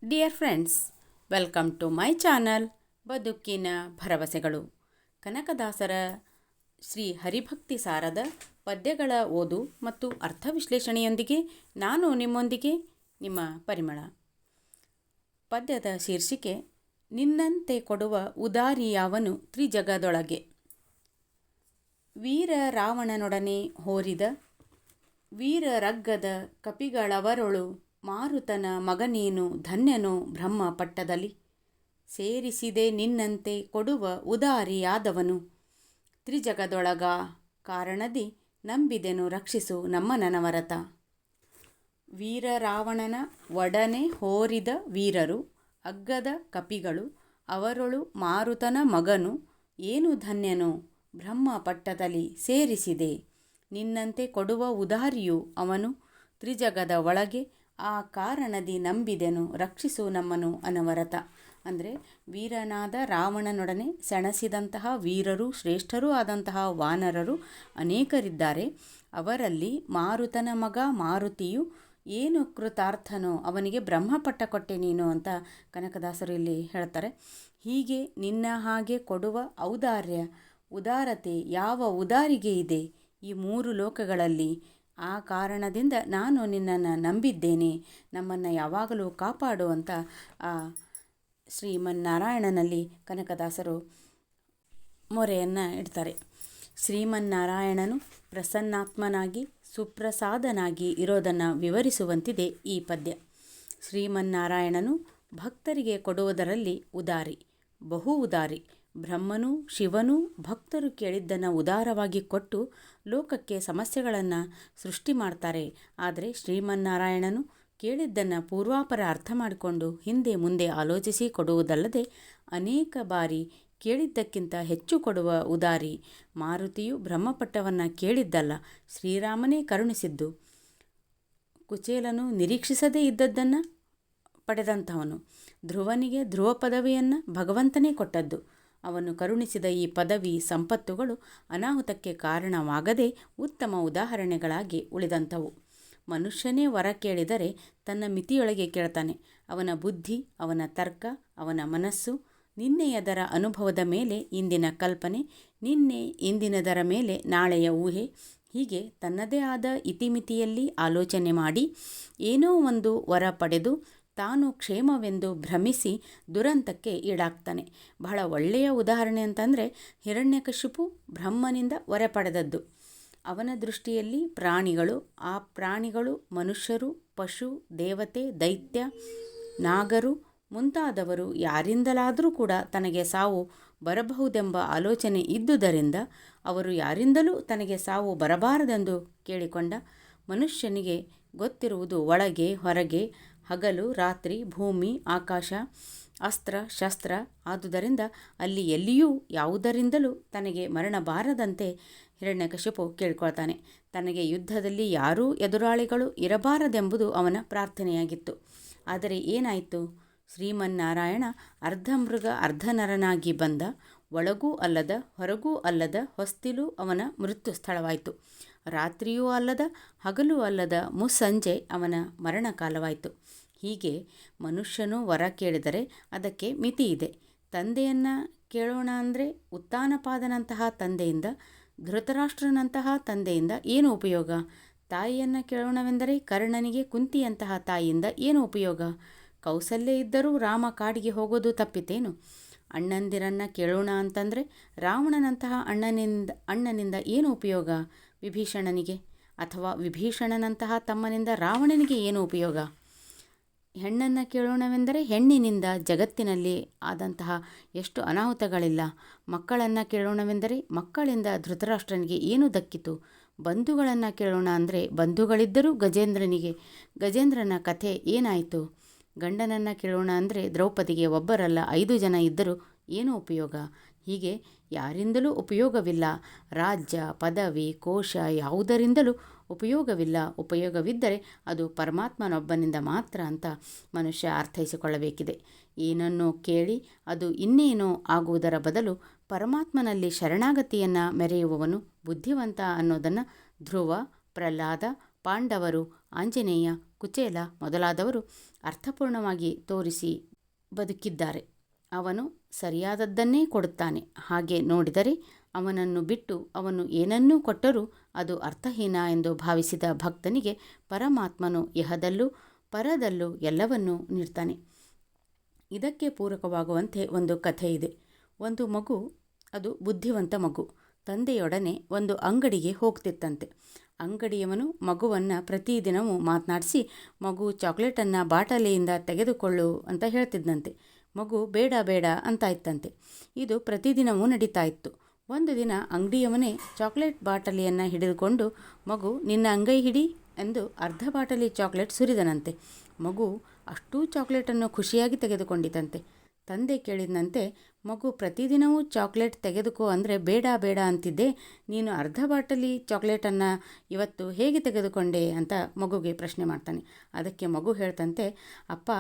Dear friends, welcome to my channel ಬದುಕಿನ ಭರವಸೆಗಳು. ಕನಕದಾಸರ ಶ್ರೀ ಹರಿಭಕ್ತಿ ಸಾರದ ಪದ್ಯಗಳ ಓದು ಮತ್ತು ಅರ್ಥ ವಿಶ್ಲೇಷಣೆಯೊಂದಿಗೆ ನಾನು ನಿಮ್ಮೊಂದಿಗೆ ನಿಮ್ಮ ಪರಿಮಳ. ಪದ್ಯದ ಶೀರ್ಷಿಕೆ ನಿನ್ನಂತೆ ಕೊಡುವ ಉದಾರಿಯಾವನು ತ್ರಿಜಗದೊಳಗೆ. ವೀರ ರಾವಣನೊಡನೆ ಹೋರಿದ ವೀರರಗ್ಗದ ಕಪಿಗಳವರೊಳು ಮಾರುತನ ಮಗನೇನು ಧನ್ಯನೋ ಬ್ರಹ್ಮ ಪಟ್ಟದಲ್ಲಿ. ಸೇರಿಸಿದೆ ನಿನ್ನಂತೆ ಕೊಡುವ ಉದಾರಿಯಾದವನು ತ್ರಿಜಗದೊಳಗ ಕಾರಣದಿ ನಂಬಿದೆನು ರಕ್ಷಿಸು ನಮ್ಮ ನನವರತ. ವೀರರಾವಣನ ಒಡನೆ ಹೋರಿದ ವೀರರು ಅಗ್ಗದ ಕಪಿಗಳು ಅವರೊಳು ಮಾರುತನ ಮಗನು ಏನು ಧನ್ಯನೋ ಬ್ರಹ್ಮ ಪಟ್ಟದಲ್ಲಿ. ಸೇರಿಸಿದೆ ನಿನ್ನಂತೆ ಕೊಡುವ ಉದಾರಿಯು ಅವನು ತ್ರಿಜಗದ ಒಳಗೆ ಆ ಕಾರಣದಿ ನಂಬಿದೆನು ರಕ್ಷಿಸು ನಮ್ಮನು ಅನವರತ. ಅಂದರೆ ವೀರನಾದ ರಾವಣನೊಡನೆ ಸೆಣಸಿದಂತಹ ವೀರರು ಶ್ರೇಷ್ಠರೂ ಆದಂತಹ ವಾನರರು ಅನೇಕರಿದ್ದಾರೆ. ಅವರಲ್ಲಿ ಮಾರುತನ ಮಗ ಮಾರುತಿಯು ಏನು ಕೃತಾರ್ಥನೋ ಅವನಿಗೆ ಬ್ರಹ್ಮಪಟ್ಟ ಕೊಟ್ಟೆ ನೀನು ಅಂತ ಕನಕದಾಸರು ಇಲ್ಲಿ ಹೇಳ್ತಾರೆ. ಹೀಗೆ ನಿನ್ನ ಹಾಗೆ ಕೊಡುವ ಉದಾರತೆ ಯಾವ ಉದಾರಿಗೆ ಇದೆ ಈ ಮೂರು ಲೋಕಗಳಲ್ಲಿ? ಆ ಕಾರಣದಿಂದ ನಾನು ನಿನ್ನನ್ನು ನಂಬಿದ್ದೇನೆ, ನಮ್ಮನ್ನು ಯಾವಾಗಲೂ ಕಾಪಾಡು ಅಂತ ಶ್ರೀಮನ್ನಾರಾಯಣನಲ್ಲಿ ಕನಕದಾಸರು ಮೊರೆಯನ್ನು ಇಡ್ತಾರೆ. ಶ್ರೀಮನ್ನಾರಾಯಣನು ಪ್ರಸನ್ನಾತ್ಮನಾಗಿ ಸುಪ್ರಸಾದನಾಗಿ ಇರೋದನ್ನು ವಿವರಿಸುವಂತಿದೆ ಈ ಪದ್ಯ. ಶ್ರೀಮನ್ನಾರಾಯಣನು ಭಕ್ತರಿಗೆ ಕೊಡುವುದರಲ್ಲಿ ಉದಾರಿ, ಬಹು ಉದಾರಿ. ಬ್ರಹ್ಮನೂ ಶಿವನೂ ಭಕ್ತರು ಕೇಳಿದ್ದನ್ನು ಉದಾರವಾಗಿ ಕೊಟ್ಟು ಲೋಕಕ್ಕೆ ಸಮಸ್ಯೆಗಳನ್ನು ಸೃಷ್ಟಿ ಮಾಡ್ತಾರೆ. ಆದರೆ ಶ್ರೀಮನ್ನಾರಾಯಣನು ಕೇಳಿದ್ದನ್ನು ಪೂರ್ವಾಪರ ಅರ್ಥ ಮಾಡಿಕೊಂಡು ಹಿಂದೆ ಮುಂದೆ ಆಲೋಚಿಸಿ ಕೊಡುವುದಲ್ಲದೆ ಅನೇಕ ಬಾರಿ ಕೇಳಿದ್ದಕ್ಕಿಂತ ಹೆಚ್ಚು ಕೊಡುವ ಉದಾರಿ. ಮಾರುತಿಯು ಬ್ರಹ್ಮಪಟ್ಟವನ್ನು ಕೇಳಿದ್ದಲ್ಲ, ಶ್ರೀರಾಮನೇ ಕರುಣಿಸಿದ್ದು. ಕುಚೇಲನು ನಿರೀಕ್ಷಿಸದೇ ಇದ್ದದ್ದನ್ನು ಪಡೆದಂಥವನು. ಧ್ರುವನಿಗೆ ಧ್ರುವ ಪದವಿಯನ್ನು ಭಗವಂತನೇ ಕೊಟ್ಟದ್ದು. ಅವನು ಕರುಣಿಸಿದ ಈ ಪದವಿ ಸಂಪತ್ತುಗಳು ಅನಾಹುತಕ್ಕೆ ಕಾರಣವಾಗದೆ ಉತ್ತಮ ಉದಾಹರಣೆಗಳಾಗಿ ಉಳಿದಂಥವು. ಮನುಷ್ಯನೇ ವರ ಕೇಳಿದರೆ ತನ್ನ ಮಿತಿಯೊಳಗೆ ಕೇಳ್ತಾನೆ. ಅವನ ಬುದ್ಧಿ, ಅವನ ತರ್ಕ, ಅವನ ಮನಸ್ಸು, ನಿನ್ನೆಯದರ ಅನುಭವದ ಮೇಲೆ ಇಂದಿನ ಕಲ್ಪನೆ, ಇಂದಿನದರ ಮೇಲೆ ನಾಳೆಯ ಊಹೆ, ಹೀಗೆ ತನ್ನದೇ ಆದ ಇತಿಮಿತಿಯಲ್ಲಿ ಆಲೋಚನೆ ಮಾಡಿ ಏನೋ ಒಂದು ವರ ಪಡೆದು ತಾನು ಕ್ಷೇಮವೆಂದು ಭ್ರಮಿಸಿ ದುರಂತಕ್ಕೆ ಈಡಾಗ್ತಾನೆ. ಬಹಳ ಒಳ್ಳೆಯ ಉದಾಹರಣೆ ಅಂತಂದರೆ ಹಿರಣ್ಯಕಶಿಪು ಬ್ರಹ್ಮನಿಂದ ವರ ಪಡೆದದ್ದು. ಅವನ ದೃಷ್ಟಿಯಲ್ಲಿ ಪ್ರಾಣಿಗಳು, ಆ ಪ್ರಾಣಿಗಳು ಮನುಷ್ಯರು, ಪಶು, ದೇವತೆ, ದೈತ್ಯ, ನಾಗರು ಮುಂತಾದವರು ಯಾರಿಂದಲಾದರೂ ಕೂಡ ತನಗೆ ಸಾವು ಬರಬಹುದೆಂಬ ಆಲೋಚನೆ ಇದ್ದುದರಿಂದ ಅವರು ಯಾರಿಂದಲೂ ತನಗೆ ಸಾವು ಬರಬಾರದೆಂದು ಕೇಳಿಕೊಂಡ. ಮನುಷ್ಯನಿಗೆ ಗೊತ್ತಿರುವುದು ಒಳಗೆ ಹೊರಗೆ, ಹಗಲು ರಾತ್ರಿ, ಭೂಮಿ ಆಕಾಶ, ಅಸ್ತ್ರ ಶಸ್ತ್ರ. ಆದುದರಿಂದ ಅಲ್ಲಿ ಎಲ್ಲಿಯೂ ಯಾವುದರಿಂದಲೂ ತನಗೆ ಮರಣ ಬಾರದಂತೆ ಹಿರಣ್ಯಕಶಿಪು ಕೇಳ್ಕೊಳ್ತಾನೆ. ತನಗೆ ಯುದ್ಧದಲ್ಲಿ ಯಾರೂ ಎದುರಾಳಿಗಳು ಇರಬಾರದೆಂಬುದು ಅವನ ಪ್ರಾರ್ಥನೆಯಾಗಿತ್ತು. ಆದರೆ ಏನಾಯಿತು? ಶ್ರೀಮನ್ನಾರಾಯಣ ಅರ್ಧಮೃಗ ಅರ್ಧನರನಾಗಿ ಬಂದ. ಒಳಗೂ ಅಲ್ಲದ ಹೊರಗೂ ಅಲ್ಲದ ಹೊಸ್ತಿಲು ಅವನ ಮೃತ್ಯು ಸ್ಥಳವಾಯಿತು. ರಾತ್ರಿಯೂ ಅಲ್ಲದ ಹಗಲೂ ಅಲ್ಲದ ಮುಸ್ಸಂಜೆ ಅವನ ಮರಣಕಾಲವಾಯಿತು. ಹೀಗೆ ಮನುಷ್ಯನು ವರ ಕೇಳಿದರೆ ಅದಕ್ಕೆ ಮಿತಿ ಇದೆ. ತಂದೆಯನ್ನು ಕೇಳೋಣ ಅಂದರೆ ಉತ್ತಾನಪಾದನಂತಹ ತಂದೆಯಿಂದ, ಧೃತರಾಷ್ಟ್ರನಂತಹ ತಂದೆಯಿಂದ ಏನು ಉಪಯೋಗ? ತಾಯಿಯನ್ನು ಕೇಳೋಣವೆಂದರೆ ಕರ್ಣನಿಗೆ ಕುಂತಿಯಂತಹ ತಾಯಿಯಿಂದ ಏನು ಉಪಯೋಗ? ಕೌಸಲ್ಯ ಇದ್ದರೂ ರಾಮ ಕಾಡಿಗೆ ಹೋಗೋದು ತಪ್ಪಿತೇನು? ಅಣ್ಣಂದಿರನ್ನು ಕೇಳೋಣ ಅಂತಂದರೆ ರಾವಣನಂತಹ ಅಣ್ಣನಿಂದ ಏನು ಉಪಯೋಗ ವಿಭೀಷಣನಿಗೆ? ಅಥವಾ ವಿಭೀಷಣನಂತಹ ತಮ್ಮನಿಂದ ರಾವಣನಿಗೆ ಏನು ಉಪಯೋಗ? ಹೆಣ್ಣನ್ನು ಕೇಳೋಣವೆಂದರೆ ಹೆಣ್ಣಿನಿಂದ ಜಗತ್ತಿನಲ್ಲಿ ಆದಂತಹ ಎಷ್ಟು ಅನಾಹುತಗಳಿಲ್ಲ. ಮಕ್ಕಳನ್ನು ಕೇಳೋಣವೆಂದರೆ ಮಕ್ಕಳಿಂದ ಧೃತರಾಷ್ಟ್ರನಿಗೆ ಏನು ದಕ್ಕಿತು? ಬಂಧುಗಳನ್ನು ಕೇಳೋಣ ಅಂದರೆ ಬಂಧುಗಳಿದ್ದರೂ ಗಜೇಂದ್ರನ ಕಥೆ ಏನಾಯಿತು? ಗಂಡನನ್ನು ಕೇಳೋಣ ಅಂದರೆ ದ್ರೌಪದಿಗೆ ಒಬ್ಬರಲ್ಲ 5 ಜನ ಇದ್ದರೂ ಏನು ಉಪಯೋಗ? ಹೀಗೆ ಯಾರಿಂದಲೂ ಉಪಯೋಗವಿಲ್ಲ. ರಾಜ್ಯ, ಪದವಿ, ಕೋಶ ಯಾವುದರಿಂದಲೂ ಉಪಯೋಗವಿಲ್ಲ. ಉಪಯೋಗವಿದ್ದರೆ ಅದು ಪರಮಾತ್ಮನೊಬ್ಬನಿಂದ ಮಾತ್ರ ಅಂತ ಮನುಷ್ಯ ಅರ್ಥೈಸಿಕೊಳ್ಳಬೇಕಿದೆ. ಏನನ್ನೋ ಕೇಳಿ ಅದು ಇನ್ನೇನೋ ಆಗುವುದರ ಬದಲು ಪರಮಾತ್ಮನಲ್ಲಿ ಶರಣಾಗತಿಯನ್ನು ಮೆರೆಯುವವನು ಬುದ್ಧಿವಂತ ಅನ್ನೋದನ್ನು ಧ್ರುವ, ಪ್ರಹ್ಲಾದ, ಪಾಂಡವರು, ಆಂಜನೇಯ, ಕುಚೇಲ ಮೊದಲಾದವರು ಅರ್ಥಪೂರ್ಣವಾಗಿ ತೋರಿಸಿ ಬದುಕಿದ್ದಾರೆ. ಅವನು ಸರಿಯಾದದ್ದನ್ನೇ ಕೊಡುತ್ತಾನೆ. ಹಾಗೆ ನೋಡಿದರೆ ಅವನನ್ನು ಬಿಟ್ಟು ಅವನು ಏನನ್ನೂ ಕೊಟ್ಟರೂ ಅದು ಅರ್ಥಹೀನ ಎಂದು ಭಾವಿಸಿದ ಭಕ್ತನಿಗೆ ಪರಮಾತ್ಮನು ಇಹದಲ್ಲೂ ಪರದಲ್ಲೂ ಎಲ್ಲವನ್ನೂ ನೀಡ್ತಾನೆ. ಇದಕ್ಕೆ ಪೂರಕವಾಗುವಂತೆ ಒಂದು ಕಥೆ ಇದೆ. ಒಂದು ಮಗು, ಅದು ಬುದ್ಧಿವಂತ ಮಗು, ತಂದೆಯೊಡನೆ ಒಂದು ಅಂಗಡಿಗೆ ಹೋಗ್ತಿತ್ತಂತೆ. ಅಂಗಡಿಯವನು ಮಗುವನ್ನು ಪ್ರತಿದಿನವೂ ಮಾತನಾಡಿಸಿ ಮಗು ಚಾಕ್ಲೇಟನ್ನು ಬಾಟಲಿಯಿಂದ ತೆಗೆದುಕೊಳ್ಳು ಅಂತ ಹೇಳ್ತಿದ್ದಂತೆ. ಮಗು ಬೇಡ ಬೇಡ ಅಂತ ಇತ್ತಂತೆ. ಇದು ಪ್ರತಿದಿನವೂ ನಡೀತಾ ಇತ್ತು. ಒಂದು ದಿನ ಅಂಗಡಿಯವನೇ ಚಾಕ್ಲೇಟ್ ಬಾಟಲಿಯನ್ನು ಹಿಡಿದುಕೊಂಡು ಮಗು ನಿನ್ನ ಅಂಗೈ ಹಿಡಿ ಎಂದು ಅರ್ಧ ಬಾಟಲಿ ಚಾಕ್ಲೇಟ್ ಸುರಿದನಂತೆ. ಮಗು ಅಷ್ಟೂ ಚಾಕ್ಲೇಟನ್ನು ಖುಷಿಯಾಗಿ ತೆಗೆದುಕೊಂಡಿತಂತೆ. ತಂದೆ ಕೇಳಿದಂತೆ, ಮಗು ಪ್ರತಿದಿನವೂ ಚಾಕ್ಲೇಟ್ ತೆಗೆದುಕೋ ಅಂದರೆ ಬೇಡ ಬೇಡ ಅಂತಿದ್ದೆ, ನೀನು ಅರ್ಧ ಬಾಟಲಿ ಚಾಕ್ಲೇಟನ್ನು ಇವತ್ತು ಹೇಗೆ ತೆಗೆದುಕೊಂಡೆ ಅಂತ ಮಗುಗೆ ಪ್ರಶ್ನೆ ಮಾಡ್ತಾನೆ. ಅದಕ್ಕೆ ಮಗು ಹೇಳ್ತಂತೆ, ಅಪ್ಪ,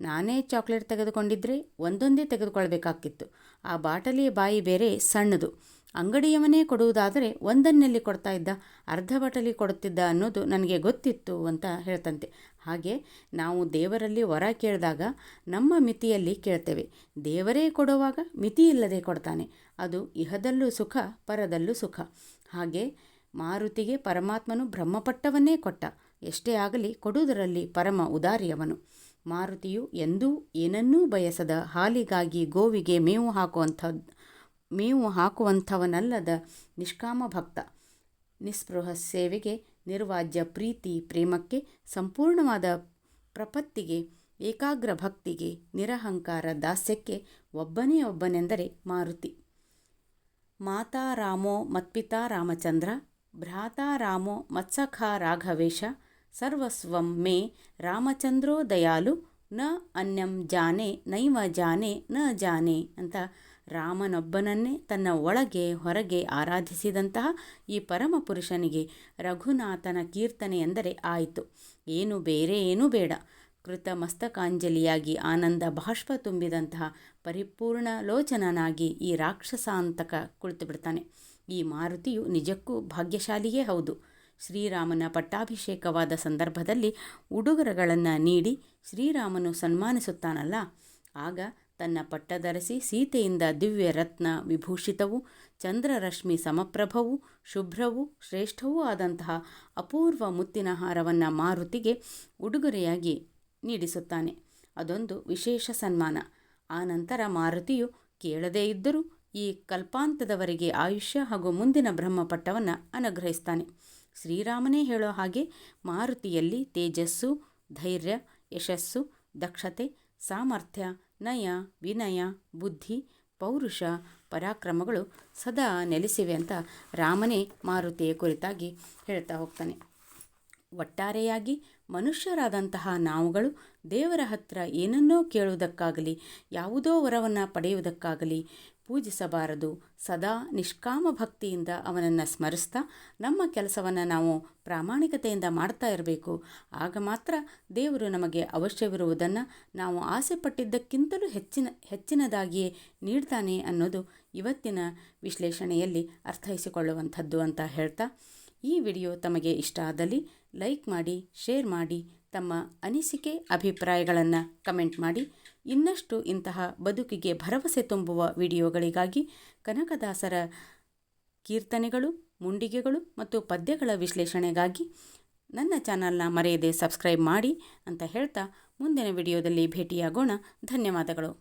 ನಾನೇ ಚಾಕ್ಲೇಟ್ ತೆಗೆದುಕೊಂಡಿದ್ದರೆ ಒಂದೊಂದೇ ತೆಗೆದುಕೊಳ್ಬೇಕಾಗಿತ್ತು. ಆ ಬಾಟಲಿಯ ಬಾಯಿ ಬೇರೆ ಸಣ್ಣದು. ಅಂಗಡಿಯವನೇ ಕೊಡುವುದಾದರೆ ಒಂದನ್ನೆಲ್ಲಿ ಕೊಡ್ತಾ ಇದ್ದ, ಅರ್ಧ ಬಾಟಲಿ ಕೊಡುತ್ತಿದ್ದ ಅನ್ನೋದು ನನಗೆ ಗೊತ್ತಿತ್ತು ಅಂತ ಹೇಳ್ತಂತೆ. ಹಾಗೆ ನಾವು ದೇವರಲ್ಲಿ ವರ ಕೇಳಿದಾಗ ನಮ್ಮ ಮಿತಿಯಲ್ಲಿ ಕೇಳ್ತೇವೆ. ದೇವರೇ ಕೊಡುವಾಗ ಮಿತಿಯಿಲ್ಲದೆ ಕೊಡ್ತಾನೆ. ಅದು ಇಹದಲ್ಲೂ ಸುಖ, ಪರದಲ್ಲೂ ಸುಖ. ಹಾಗೆ ಮಾರುತಿಗೆ ಪರಮಾತ್ಮನು ಬ್ರಹ್ಮಪಟ್ಟವನ್ನೇ ಕೊಟ್ಟ. ಎಷ್ಟೇ ಆಗಲಿ ಕೊಡುವುದರಲ್ಲಿ ಪರಮ ಉದಾರಿಯವನು. ಮಾರುತಿಯು ಎಂದೂ ಏನನ್ನೂ ಬಯಸದ, ಹಾಲಿಗಾಗಿ ಗೋವಿಗೆ ಮೇವು ಹಾಕುವಂಥವನಲ್ಲದ ನಿಷ್ಕಾಮ ಭಕ್ತ. ನಿಸ್ಪೃಹ ಸೇವೆಗೆ, ನಿರ್ವಾಜ್ಯ ಪ್ರೀತಿ ಪ್ರೇಮಕ್ಕೆ, ಸಂಪೂರ್ಣವಾದ ಪ್ರಪತ್ತಿಗೆ, ಏಕಾಗ್ರ ಭಕ್ತಿಗೆ, ನಿರಹಂಕಾರ ದಾಸ್ಯಕ್ಕೆ ಒಬ್ಬನೇ ಒಬ್ಬನೆಂದರೆ ಮಾರುತಿ. ಮಾತಾ ರಾಮೋ ಮತ್ಪಿತಾ ರಾಮಚಂದ್ರ, ಭ್ರಾತಾ ರಾಮೋ ಮತ್ಸಖಾ ರಾಘವೇಶ, ಸರ್ವಸ್ವಂ ಮೇ ರಾಮಚಂದ್ರೋ ದಯಾಲು, ನ ಅನ್ಯಂ ಜಾನೆ ನೈವ ಜಾನೆ ನ ಜಾನೆ ಅಂತ ರಾಮನೊಬ್ಬನನ್ನೇ ತನ್ನ ಒಳಗೆ ಹೊರಗೆ ಆರಾಧಿಸಿದಂತಹ ಈ ಪರಮ ಪುರುಷನಿಗೆ ರಘುನಾಥನ ಕೀರ್ತನೆ ಎಂದರೆ ಆಯಿತು. ಏನು ಬೇರೆ ಏನೂ ಬೇಡ. ಕೃತ ಮಸ್ತಕಾಂಜಲಿಯಾಗಿ ಆನಂದ ಬಾಷ್ಪ ತುಂಬಿದಂತಹ ಪರಿಪೂರ್ಣ ಲೋಚನನಾಗಿ ಈ ರಾಕ್ಷಸಾಂತಕ ಕುಳಿತು ಬಿಡ್ತಾನೆ. ಈ ಮಾರುತಿಯು ನಿಜಕ್ಕೂ ಭಾಗ್ಯಶಾಲಿಯೇ ಹೌದು. ಶ್ರೀರಾಮನ ಪಟ್ಟಾಭಿಷೇಕವಾದ ಸಂದರ್ಭದಲ್ಲಿ ಉಡುಗೊರೆಗಳನ್ನು ನೀಡಿ ಶ್ರೀರಾಮನು ಸನ್ಮಾನಿಸುತ್ತಾನಲ್ಲ, ಆಗ ತನ್ನ ಪಟ್ಟಧರಿಸಿ ಸೀತೆಯಿಂದ ದಿವ್ಯ ರತ್ನ ವಿಭೂಷಿತವೂ ಚಂದ್ರರಶ್ಮಿ ಸಮಪ್ರಭವೂ ಶುಭ್ರವೂ ಶ್ರೇಷ್ಠವೂ ಆದಂತಹ ಅಪೂರ್ವ ಮುತ್ತಿನ ಹಾರವನ್ನು ಮಾರುತಿಗೆ ಉಡುಗೊರೆಯಾಗಿ ನೀಡಿಸುತ್ತಾನೆ. ಅದೊಂದು ವಿಶೇಷ ಸನ್ಮಾನ. ಆ ನಂತರ ಮಾರುತಿಯು ಕೇಳದೇ ಇದ್ದರೂ ಈ ಕಲ್ಪಾಂತದವರೆಗೆ ಆಯುಷ್ಯ ಹಾಗೂ ಮುಂದಿನ ಬ್ರಹ್ಮಪಟ್ಟವನ್ನು ಅನುಗ್ರಹಿಸ್ತಾನೆ. ಶ್ರೀರಾಮನೇ ಹೇಳೋ ಹಾಗೆ ಮಾರುತಿಯಲ್ಲಿ ತೇಜಸ್ಸು, ಧೈರ್ಯ, ಯಶಸ್ಸು, ದಕ್ಷತೆ, ಸಾಮರ್ಥ್ಯ, ನಯ, ವಿನಯ, ಬುದ್ಧಿ, ಪೌರುಷ, ಪರಾಕ್ರಮಗಳು ಸದಾ ನೆಲೆಸಿವೆ ಅಂತ ರಾಮನೇ ಮಾರುತಿಯ ಕುರಿತಾಗಿ ಹೇಳ್ತಾ ಹೋಗ್ತಾನೆ. ಒಟ್ಟಾರೆಯಾಗಿ ಮನುಷ್ಯರಾದಂತಹ ನಾವುಗಳು ದೇವರ ಹತ್ರ ಏನನ್ನೋ ಕೇಳುವುದಕ್ಕಾಗಲಿ ಯಾವುದೋ ವರವನ್ನು ಪಡೆಯುವುದಕ್ಕಾಗಲಿ ಪೂಜಿಸಬಾರದು. ಸದಾ ನಿಷ್ಕಾಮ ಭಕ್ತಿಯಿಂದ ಅವನನ್ನು ಸ್ಮರಿಸ್ತಾ ನಮ್ಮ ಕೆಲಸವನ್ನು ನಾವು ಪ್ರಾಮಾಣಿಕತೆಯಿಂದ ಮಾಡ್ತಾ ಇರಬೇಕು. ಆಗ ಮಾತ್ರ ದೇವರು ನಮಗೆ ಅವಶ್ಯವಿರುವುದನ್ನು ನಾವು ಆಸೆ ಪಟ್ಟಿದ್ದಕ್ಕಿಂತಲೂ ಹೆಚ್ಚಿನದಾಗಿಯೇ ನೀಡ್ತಾನೆ ಅನ್ನೋದು ಇವತ್ತಿನ ವಿಶ್ಲೇಷಣೆಯಲ್ಲಿ ಅರ್ಥೈಸಿಕೊಳ್ಳುವಂಥದ್ದು ಅಂತ ಹೇಳ್ತಾ, ಈ ವಿಡಿಯೋ ತಮಗೆ ಇಷ್ಟ ಆದಲ್ಲಿ ಲೈಕ್ ಮಾಡಿ, ಶೇರ್ ಮಾಡಿ, ತಮ್ಮ ಅನಿಸಿಕೆ ಅಭಿಪ್ರಾಯಗಳನ್ನು ಕಮೆಂಟ್ ಮಾಡಿ. ಇನ್ನಷ್ಟು ಇಂತಹ ಬದುಕಿಗೆ ಭರವಸೆ ತುಂಬುವ ವಿಡಿಯೋಗಳಿಗಾಗಿ ಕನಕದಾಸರ ಕೀರ್ತನೆಗಳು, ಮುಂಡಿಗೆಗಳು ಮತ್ತು ಪದ್ಯಗಳ ವಿಶ್ಲೇಷಣೆಗಾಗಿ ನನ್ನ ಚಾನಲ್ನ ಮರೆಯದೆ ಸಬ್ಸ್ಕ್ರೈಬ್ ಮಾಡಿ ಅಂತ ಹೇಳ್ತಾ ಮುಂದಿನ ವಿಡಿಯೋದಲ್ಲಿ ಭೇಟಿಯಾಗೋಣ. ಧನ್ಯವಾದಗಳು.